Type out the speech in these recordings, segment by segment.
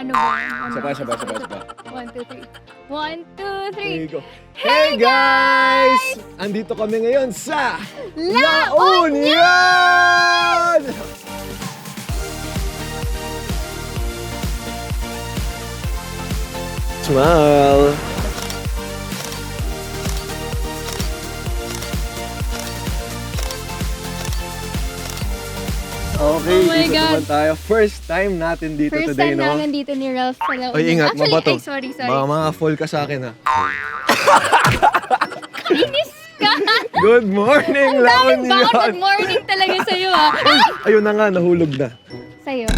Ano ba? Sabay. 1, 2, 3. 1, 2, 3. There you go. Hey guys! Andito kami ngayon sa La Union! Smile! Okay, Oh my dito God. naman tayo. First time natin dito First today, time no? namin dito ni Ralph sa La Union. Oy, ingat, Actually, mabato. ay, sorry. Baka mga-fall ka sa akin, ha? Inis ka! Good morning, La Daming Union! bakit good morning talaga sa'yo, ha? Ayun na nga, nahulog na. Sa'yo.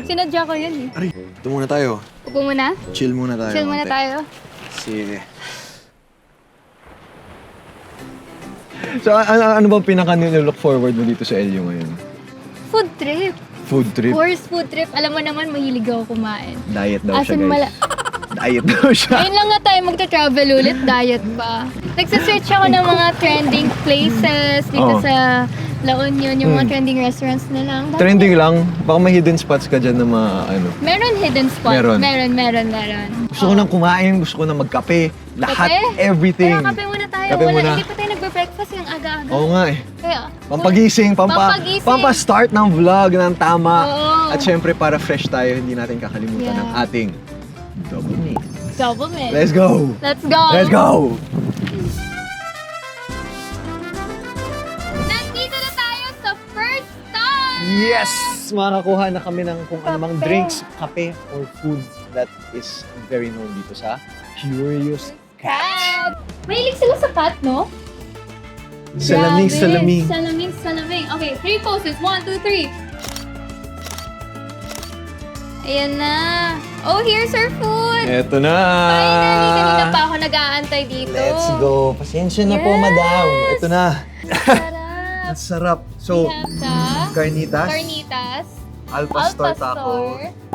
Sinadya ko yun, eh. Aray, ito muna tayo. Upo muna. Chill muna tayo. Chill muna konti. tayo. Sige. So, ano bang pinaka-look forward mo dito sa LU ngayon? Food trip. Food Of trip? course, food trip. Alam mo naman, mahilig ako kumain. Diet daw As siya, in, guys. Diet daw siya. Ngayon lang nga tayo magta-travel ulit, diet pa. Nagsasearch ako ng mga trending places dito Oo. sa La Union, yung mga trending restaurants na lang. Trending lang. Baka may hidden spots ka dyan na mga ano. Meron hidden spot. Meron. Meron. Gusto ko nang kumain, gusto ko nang magkape. Lahat, Kape? everything. Kaya kape muna tayo. Kape muna. Hindi pa tayo nagbe-breakfast yung aga-aga. Oo nga eh. Kaya, Pampagising, Pampagising. pampa-start ng vlog ng tama. Oo. At syempre, para fresh tayo, hindi natin kakalimutan Yeah. ng ating double meat. double mint. Let's go! Let's go! Let's go! Nandito na tayo sa first stop! Yes! Makakuha na kami ng kung anumang Kape. drinks, kape, or food that is very known dito sa Curious Cat. Cat! Mahilig sila sa cat, no? Salaming, Grabe. salaming. Salaming. Okay, 3 poses. 1, 2, 3. Ayan na. Oh, here's our food. Eto na! Finally, kanina pa ako nag-aantay dito. Let's go. Pasensya na po, Yes. madam. Ito na. Sarap. Ang sarap. We So, have the carnitas, carnitas. al pastor Al pastor. taco,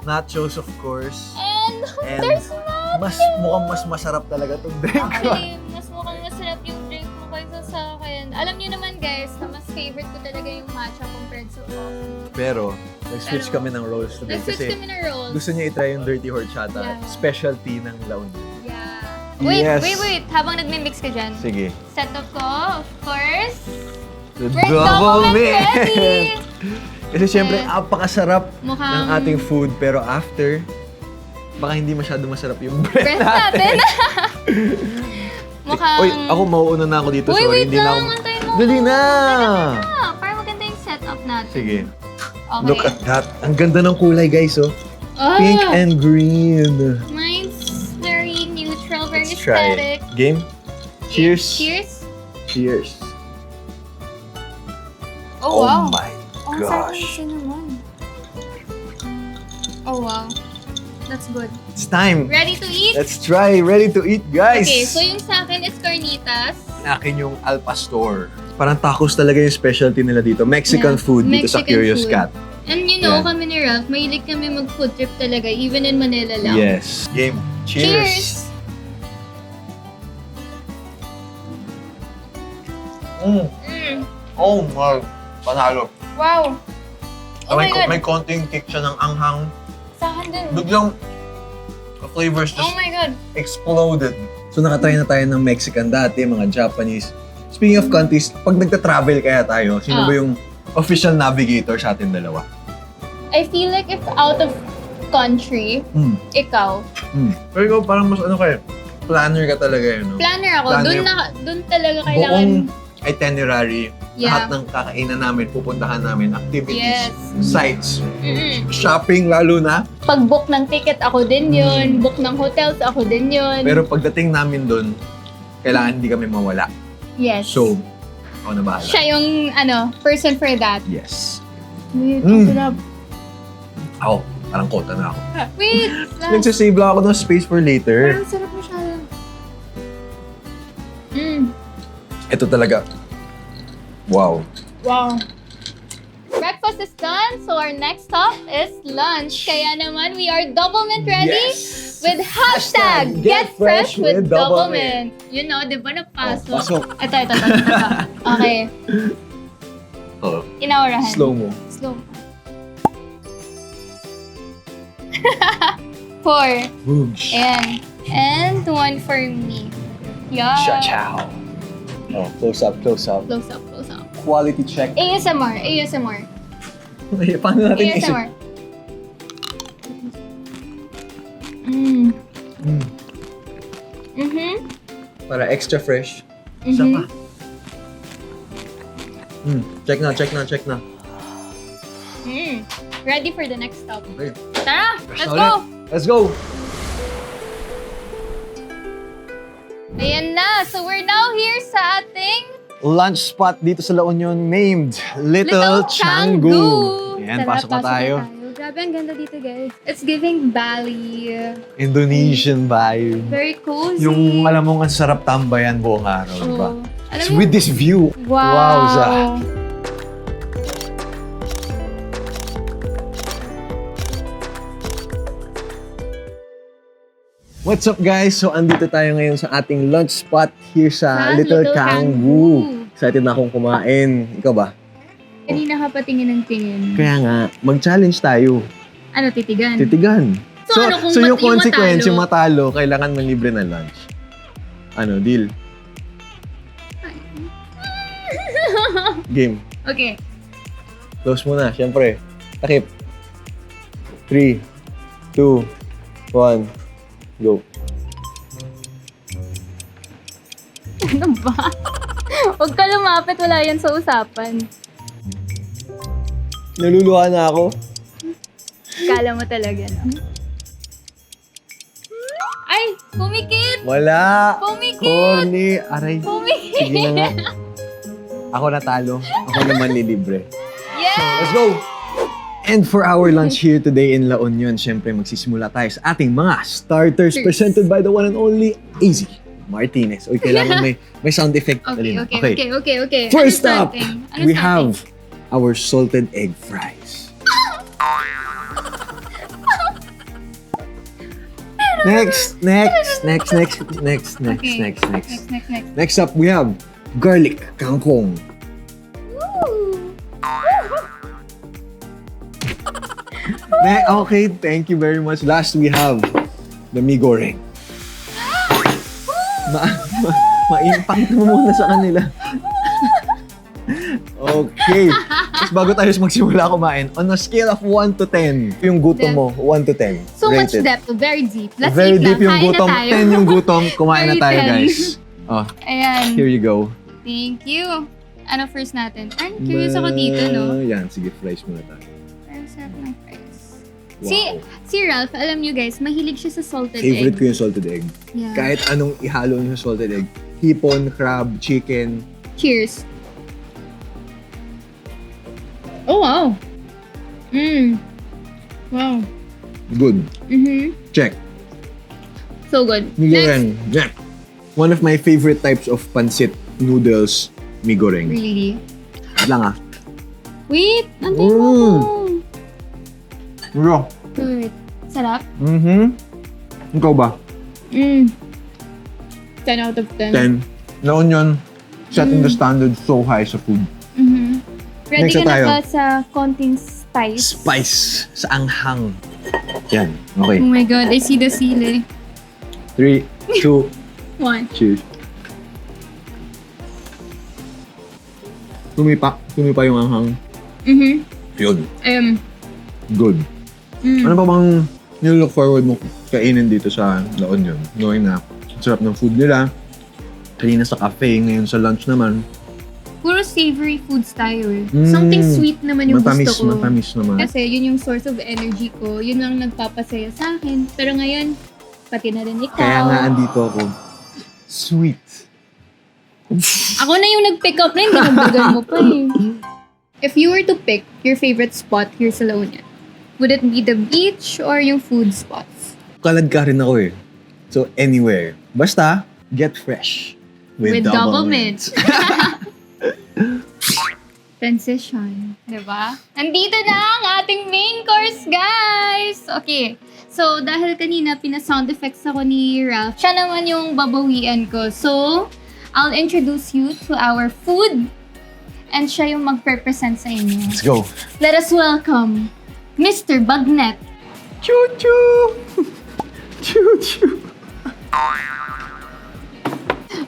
nachos of course. And, And there's not. mukhang mas masarap talaga itong drink ko. Actually, mas mukhang masarap yung drink mo kaysa sa akin. Alam niyo naman guys, na mas favorite ko talaga yung matcha compared sa coffee. Pero, nag-switch Pero, kami ng roles today Nag-switch kasi kami ng rolls. gusto niya i-try yung dirty horchata, Yeah. specialty ng La Union. Yeah. Wait, Yes. wait. Habang nagmi-mix ka dyan. Sige. Set up ko, of course. The We're double ready! Kasi syempre, Yes. apakasarap Mukhang ng ating food. Pero after, baka hindi masyado masarap yung bread breath natin. natin. Mukhang... Uy, ako mauuna na ako dito. Uy, Sorry, wait hindi na lang. ako... Antayin mo. Dali na! Para maganda yung setup natin. Sige. Okay. Look at that. Ang ganda ng kulay, guys, oh. Ah, Pink and green. Mine's very neutral, very Let's try aesthetic. it. Game? Cheers. Cheers. Cheers. Oh, wow. my Oh, ang sarap ng gosh. cinnamon. Oh, wow. That's good. It's time. Ready to eat? Let's try. Ready to eat, guys. Okay, so yung sa akin is carnitas. Akin yung al pastor. Parang tacos talaga yung specialty nila dito. Mexican Yeah. food dito sa Mexican Curious food. Cat. And you know, Yeah. kami ni Ralph, mahilig kami mag-food trip talaga, even in Manila lang. Yes. Game. Cheers. Mm. Mm. Oh my. Panalo. Wow. Oh my God. May konting kick siya ng anghang. Sa akin din. Biglang the flavors Oh just my God. exploded. So nakatry na tayo ng Mexican dati, mga Japanese. Speaking of countries, pag nagta-travel kaya tayo, sino ba yung official navigator sa atin dalawa? I feel like if out of country, Mm. ikaw. Pero ikaw parang mas ano kayo, planner ka talaga yun, no? Planner ako. Planner. Dun talaga kailangan. Buong itinerary, Yeah. lahat ng kakainan namin, pupuntahan namin, activities, Yes. sites, Mm-mm. shopping lalo na. Pag-book ng ticket, ako din yun. Book ng hotels, ako din yun. Pero pagdating namin doon, kailangan hindi kami mawala. yes. So, ako na bahala. Siya yung, person for that. Yes. Wait, Mm. ang sarap. Ako, parang kota na ako. Wait, last. Nagsasave lang ako ng space for later. Parang sarap masyado. Mm. Ito talaga. Wow. Wow. Breakfast is done, so our next stop is lunch. Kaya naman, we are double mint ready Yes! with hashtag Get Fresh with Double Mint. You know, di ba napasok? Oh, pasok. Ito. Okay. Oh, Inaurahan. slow mo. Slow. 4. Boogs. Ayan. And 1 for me. Yeah. Cha-chow. Oh, close up, close up. Close up, close up. Quality check. ASMR, ASMR. Ay, paano natin ASMR. Mm. Mm. Mm-hmm. Para extra fresh. Isa Mm-hmm. pa. Check na, check na, check na. Mm. Ready for the next stop. Okay. Tara, Fresh let's na go! ulit. Let's go! Ayan na. So we're now here sa ating Lunch spot dito sa La Union named Little Canggu. Ayan, Tara, pasok na tayo. Grabe, ang ganda dito, guys. It's giving Bali. Indonesian vibe. Very cozy. Yung alam mong ang sarap tambayan buong araw, di ba? Oh. Alam It's mo with this view. Wow. Wowza. What's up guys? So andito tayo ngayon sa ating lunch spot here sa Little Canggu. Excited na akong kumain. Ikaw ba? Kanina ka pa tingin ng tingin. Kaya nga, mag-challenge tayo. Ano, titigan? Titigan. So, ano kung yung yung consequence, matalo? yung matalo, kailangan man libre ng lunch. Ano, deal? Game. Okay. Close muna, syempre. Takip. 3, 2, 1, go. Ano ba? Huwag ka lumapit, wala yan sa usapan. Naluluha na ako. Kala mo talaga, no? Ay! Pumikit! Wala. Pumikit! Corny. Aray. Pumikit! Sige na nga. Ako natalo. Ako naman lilibre. Yeah! Let's go! And for our lunch here today in La Union, syempre magsisimula tayo sa ating mga starters presented by the one and only AZ Martinez. Uy, kailangan may sound effect. Dali na. Okay. First up, Ano we starting? have our salted egg fries. Next. Okay. Next. Next up, we have garlic kangkong. Woo! Okay, thank you very much. Last, we have the mi goreng. Pakita mo muna sa kanila. Okay. Tapos bago tayo magsimula kumain, on a scale of 1 to 10, yung gutom mo, 1 to 10. So much rated. depth, very deep. Let's Very eat deep lang. yung Kain gutom. na tayo. 10 yung gutom. Kumain na Very tayo, 10. guys. Oh, Ayan. here you go. Thank you. Ano first natin? I'm curious ako dito, no? Yan, sige, fries muna tayo. Ang sarap ng fries. Wow. Si Ralph, alam nyo guys, mahilig siya sa salted Favorite egg. ko yung salted egg. Yeah. Kahit anong ihalo niyo sa salted egg. Hipon, crab, chicken. Cheers. Oh, wow. Wow. Good. Mm-hmm. Check. So good. Mi Next. goreng. Yeah. One of my favorite types of pancit noodles, mi goreng. Really? Wait lang ah. Wait, antayin mo ko. Bro. Good. Sarap? Ikaw ba? 10 out of 10. 10. La Union, setting the standard so high sa food. Mm-hmm. Ready Next ka na tayo. ba sa konting spice? Spice sa anghang. Yan. Okay. Oh my God, I see the sili. 3, 2, 1. cheers. Tumipa yung anghang. Mm-hmm. Yun. Good. Mm. Ano pa bang nilook forward mo kainin dito sa La Union? Knowing na ang sarap ng food nila. Kanina sa cafe, ngayon sa lunch naman. Puro savory foods tayo eh. Something sweet naman yung gusto ko. Matamis naman. Kasi yun yung source of energy ko. Yun ang nagpapasaya sa akin. Pero ngayon, pati na rin ikaw. Kaya nga andito ako. Sweet. Ako na yung nag-pick up na, hindi nagbagal mo pa eh. If you were to pick your favorite spot here sa La Union, would it be the beach or yung food spots? Kalad ka rin ako eh. So anywhere. Basta, get fresh. With double mint. Transition. Diba? Nandito na ang ating main course, guys! Okay. So, dahil kanina pina-sound effects ako ni Ralph, siya naman yung babawian ko. So, I'll introduce you to our food and siya yung mag-represent sa inyo. Let's go. Let us welcome Mr. Bagnet. Choo-choo! Choo-choo!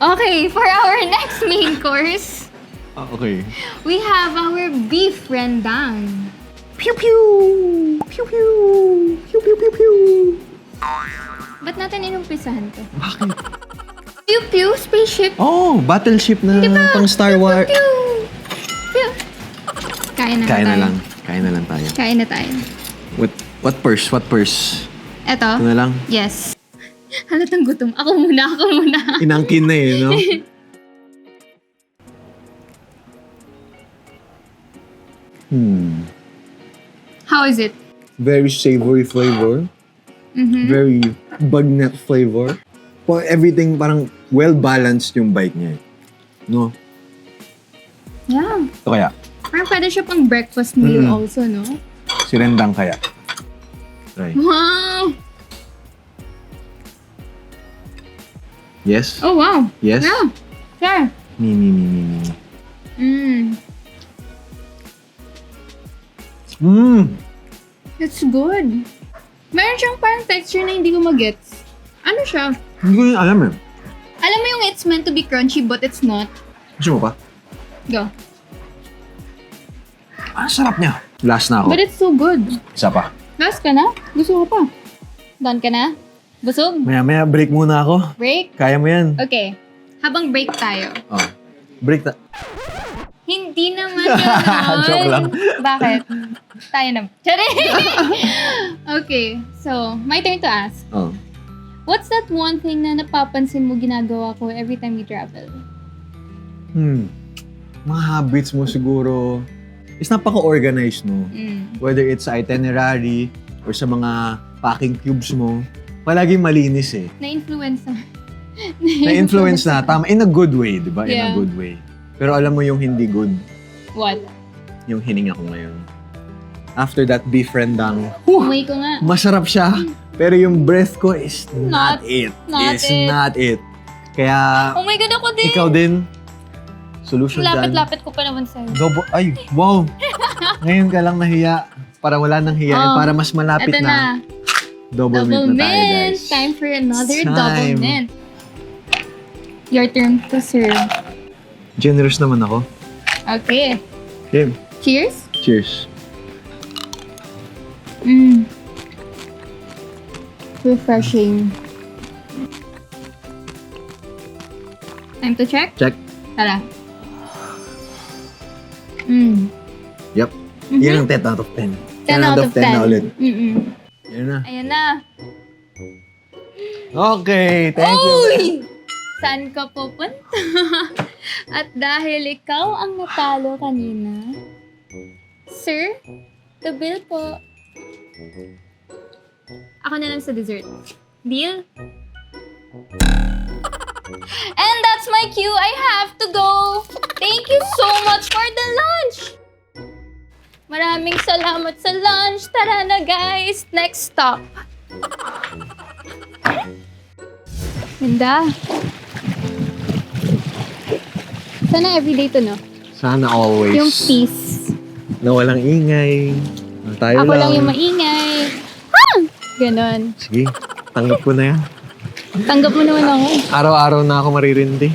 Okay, for our next main course, Okay. we have our beef rendang. Pew pew! Pew pew! Pew pew pew pew! Ba't natin inumpisahan to? Bakit? Pew pew, spaceship. Oh, battleship na pang Star Wars. Pew! Pew! Kain na Kain na tayo. lang. Kain na lang tayo. Kain na tayo. What purse? What purse? Eto? Ito na lang. Yes. Halatang gutom. Ako muna. Inangkin na eh, no? How is it? Very savory flavor. Mm-hmm. Very bagnet flavor. Everything parang well-balanced yung bite niya. No? Yeah. Ito kaya? Parang pwede siya pang breakfast meal Mm. also, no? Si Rendang kaya? Try. Wow! Yes? Oh, wow. Yes? Yeah. Sure. Me. It's good. Meron siyang parang texture na hindi ko magets. Ano siya? Hindi ko yung alam eh. Alam mo yung it's meant to be crunchy but it's not. Gusto mo pa? Go. Sarap niya. Last na ako. But it's so good. Isa pa. Last ka na? Gusto ko pa. Done ka na? Busog? Maya break muna ako. Break? Kaya mo yan. Okay. Habang break tayo. Oh. Break na. Hindi naman yun. Joke lang. Bakit? Tayo na. Sorry! Okay. So, my turn to ask. Oh. What's that one thing na napapansin mo ginagawa ko every time you travel? Mga habits mo siguro is napaka-organized mo. Whether it's sa itinerary or sa mga packing cubes mo, palaging malinis eh. Na-influence na. Na-influence na, tama, in a good way, di ba? In a Yeah. good way. Pero alam mo yung hindi good, What? yung hininga ko ngayon. After that beef rendang, Umuwi ko nga. masarap siya. Pero yung breath ko is not, Not- it. not It's it. not it. Kaya, Oh my God, ako din. ikaw din, solution dyan. Lapit-lapit ko pa naman sa'yo. Ay, wow! Ngayon ka lang nahiya. Para wala nang hiyain. Oh, Para mas malapit Ito na. Double mint na tayo, guys. Time for another It's double time. mint. Your turn to serve. Generous naman ako. Okay. Okay, Cheers. cheers. Refreshing. Time to check? Check. Tara. Yep. Yan ang 10 out of 10. 10 out of 10. na ulit. Yan na. Ayan na. Okay, thank you. Uy! Saan ka pupunta? At dahil ikaw ang natalo kanina, sir, the bill po. Ako na lang sa dessert. Deal? And that's my cue. I have to go. Thank you so much for the lunch. Maraming salamat sa lunch. Tara na guys. Next stop. Ganda. Sana everyday to, no? Sana always. Yung peace. Na walang ingay. Na tayo Ako lang yung maingay. Ganon. Sige, tanggap ko na yan. Tanggap mo naman ako. Araw-araw na ako maririndi.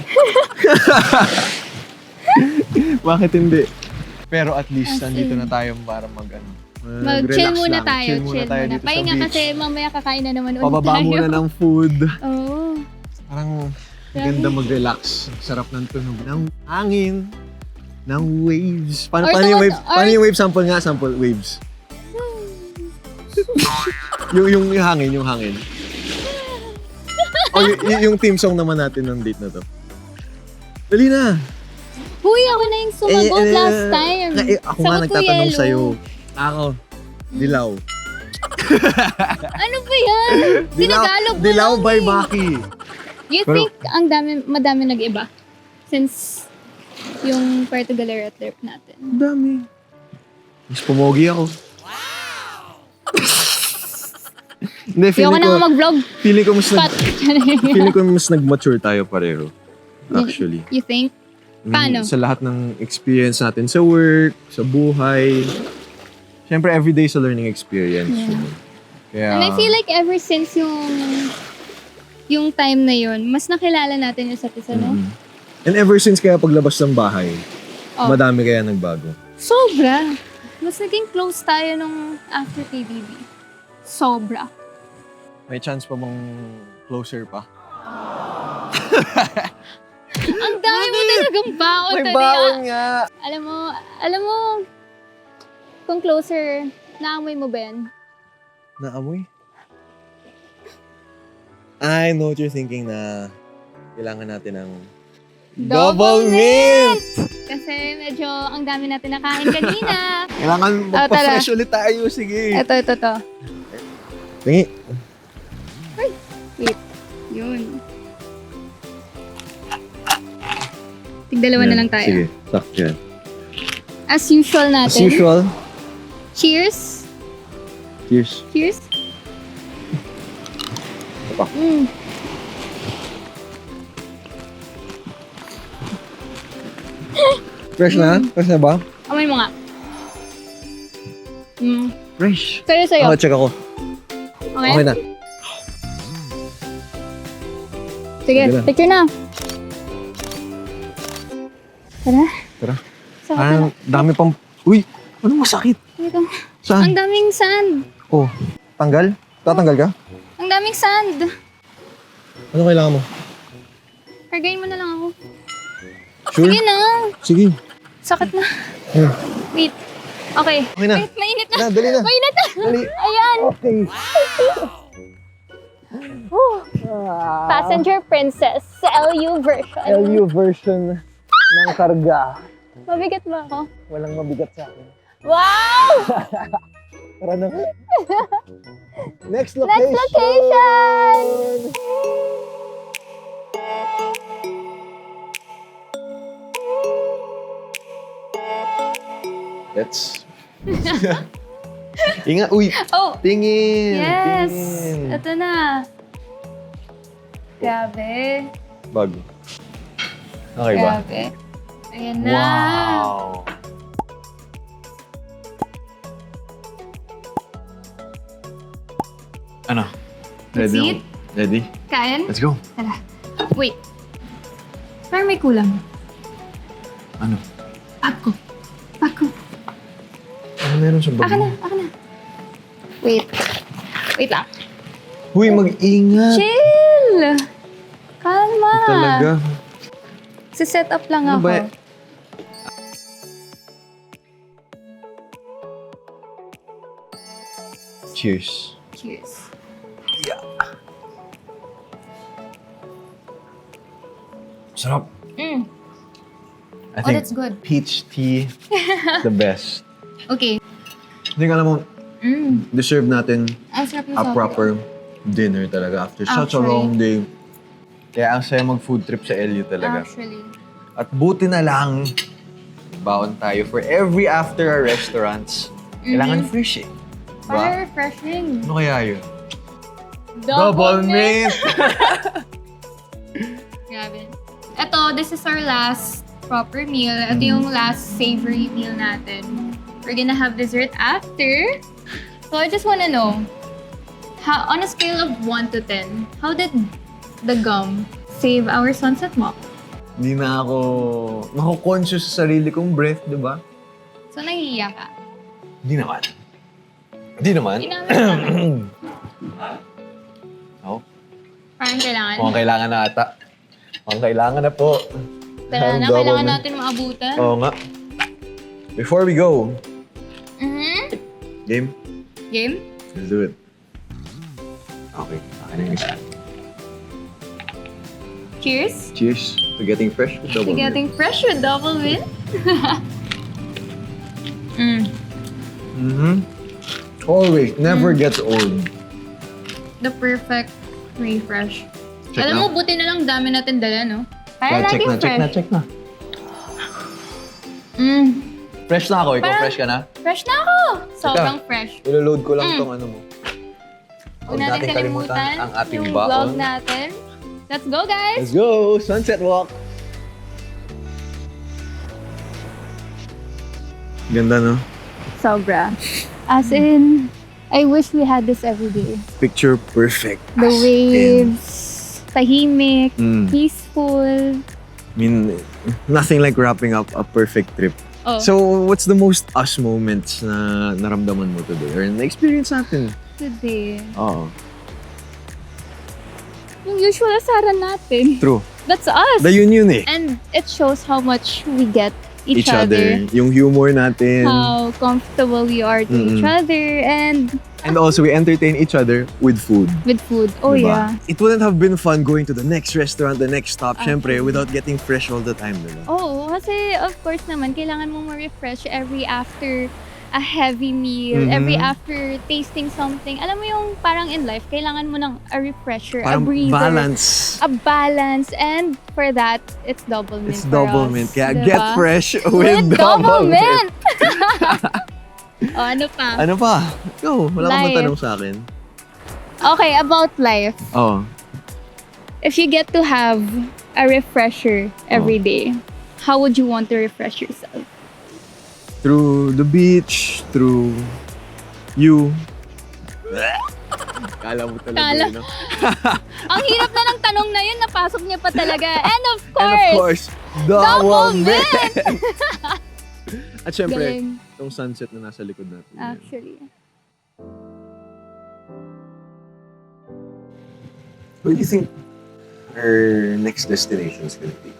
Bakit hindi? Pero at least, nandito na tayo para Mag-chill muna tayo. Chill muna tayo dito sa Pahinga beach. kasi mamaya kakain na naman ulit Pababa tayo. muna ng food. Oo. Parang ganda mag-relax. Sarap ng tunog ng hangin, ng waves. Paano Or yung tungod- waves? Paano or- yung waves? Sample nga, sample. Waves. yung hangin, yung hangin. O, yung theme song naman natin ng date na to. Dali na. Huy, ako na yung sumagot last time. Ako nga Sagot ko nagtatanong yellow. sa'yo. Ako, dilaw. Ano ba yan? Tinagalog mo Dilaw lang by eh. Maki. You Pero- think madami nag-iba? Since yung Puerto Galera trip natin. Dami. Mas pumogi ako. Hindi, Ayoko na nga mag-vlog. feeling ko mas Pat. feeling ko mas nag-mature tayo pareho. Actually. You think? Paano? Sa lahat ng experience natin sa work, sa buhay. Siyempre, everyday sa learning experience. Yeah. yun. Yeah. And I feel like ever since yung time na yun, mas nakilala natin yung isa't isa, no? Mhm. And ever since kaya paglabas ng bahay, Oh. madami kaya nagbago. Sobra. Mas naging close tayo nung after KBB. Sobra. May chance pa bang closer pa? Ang dami mo talagang baon May today. baon nga! Alam mo, kung closer, naamoy mo, Ben? Naamoy? I know what you're thinking na kailangan natin ng Double mint! Kasi medyo ang dami natin nakain kanina. Kailangan magpa-fresh ulit tayo. Sige. Ito. Tingi. Wait. Yun. Tigdalawa na lang tayo. Sige, sakto yan. As usual natin. As usual. Cheers. Cheers. Cheers. Pa. Fresh na? Fresh na ba? Amoy mo nga. Fresh. Sa'yo. Ako, check ako. Okay? Okay na. Sige, Sige na. picture na. Tara. Tara. Sakit na. Dami pang... Uy! Ano masakit? Dito. Saan? Ang daming sand. Oh, tanggal? Tatanggal ka? Ang daming sand. Ano kailangan mo? Kargayin mo na lang ako. Sure? Sige na. Sige. Sakit na. Hmm. Wait. Okay. Okay na. Wait, mainit na. Dali na. Mainit na. Dali. Ayan. Okay. Whew. Passenger Princess sa LU version. LU version ng karga. Mabigat ba ako? Walang mabigat sa akin. Wow! Tara na. Next Next location! location! Let's... Ingat, uy! Oh! Tingin! Yes! Tingin! Ito na. Grabe. Bago. Okay ba? Grabe. Ayan na. Wow! Ano? Let's Ready? eat. Ready? Kain? Let's go. Tara. Wait. Parang may kulang. Ano? Ako. Ano meron sa bag Aka mo? na. Wait. Wait lang. Uy, mag-ingat! Chill! Kalma. Talaga. Set up lang Ano ako. ba? Cheers. Cheers. Sarap. Mm. I Oh, think that's good. peach tea the best. Okay. I think alam mo, Mm. deserve natin Ang sarap na a soft. proper dinner talaga after such a Actually. long day. Kaya ang saya mag-food trip sa LU talaga. Actually. At buti na lang, baon tayo for every after our restaurants. Kailangan fresh eh. Para Diba? refreshing. Ano kaya yun? Double mint! Grabe. Ito, this is our last proper meal. Ito yung last savory meal natin. We're gonna have dessert after. So I just wanna know, how, on a scale of 1 to 10, how did the gum save our sunset walk? Hindi na ako mako-conscious sa sarili kong breath, di ba? So nahihiya ka. Hindi naman. Hindi naman. Ginamit Oh, Parang kailangan. mukhang kailangan na ata. Mukhang kailangan na po. Tara na, Double kailangan mint. natin maabutan. Oo nga. Before we go, game? Game? Let's do it. Okay, akin na yung isa. Cheers. Cheers to getting fresh with double To getting fresh with double mint. Always, never gets old. The perfect refresh. Check Alam na. mo, buti na lang dami natin dala, no? Para check laging na, fresh. check na. Fresh na ako, ikaw Parang- fresh ka na? Fresh na ako! Sobrang fresh. Ilo-load ko lang tong ano mo. Huwag natin kalimutan ang ating yung baon. vlog natin. Let's go, guys! Let's go! Sunset walk! Ganda, no? Sobra. As in, I wish we had this every day. Picture perfect. The as in. waves, tahimik, Mm. peaceful. I mean, nothing like wrapping up a perfect trip. Oh, So, what's the most us moments na naramdaman mo today? Or na-experience natin? today. Oo. Yung usual asaran natin. True. That's us. The yun eh. And it shows how much we get each other. Yung humor natin. How comfortable we are to each Mm-mm. other and And also, we entertain each other with food. with food. Oh Diba? yeah. It wouldn't have been fun going to the next restaurant, the next stop, syempre, Actually. without getting fresh all the time, diba? Oo, kasi of course naman, kailangan mong ma-refresh every after a heavy meal, Mhm. every after tasting something. Alam mo yung parang in life, kailangan mo ng a refresher, a Parang breather, balance. a balance, and for that, it's double mint It's for double us, mint. Kaya diba? get fresh with, With double mint. mint! O, ano pa? Ano pa? Go, wala kang Life. matanong sa akin. Okay, about life. Oh, If you get to have a refresher every day, how would you want to refresh yourself? through the beach, through you. Kala mo talaga Kala- yun, no? Ang hirap na ng tanong na yun, napasok niya pa talaga. And of And course, of course, double mint! At syempre, galing. itong sunset na nasa likod natin. yan. Actually. What do you think our next destination is gonna be?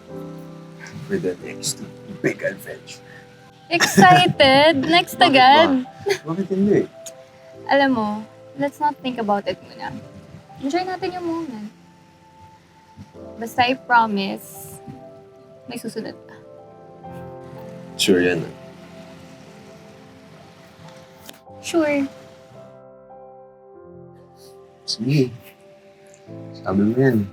For the next big adventure. Excited? Next Bakit agad. Bakit hindi? Alam mo, let's not think about it muna. Enjoy natin yung moment. Basta I promise, may susunod pa. Sure yan. Sure. Sige. Sabi mo yan.